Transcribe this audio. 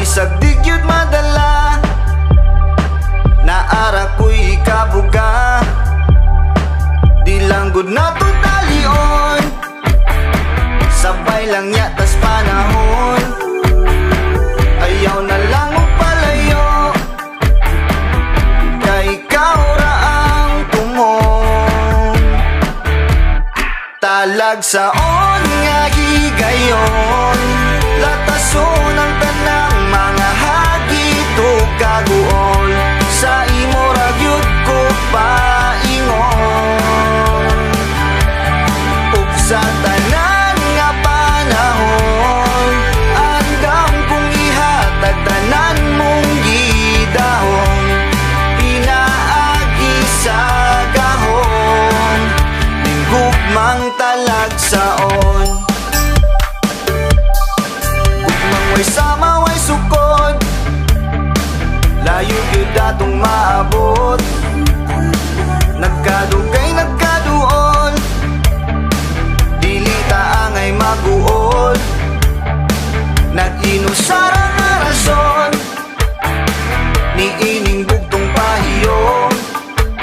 sagdig yun madala, naara ko'y kabuga. Di lang gud na to talion, sabay lang yatas panahon. Ayaw na lang mo palayo, kay ikaw ra ang tumong. Talagsaon nga higayon, latason ang tanang mga hagit o kaguol. Sa imo ra gyud ko paingon, ug sa tanan nga panahon, andam kong ihatag tanan mong gidahon. Pinaagi sa gahon, ning gugmang talagsaon. Gugmang way sama way sukod, layo gyud atong maabot. Nagkadugay nagkaduol, dili ta angay maguol. Nag-inusara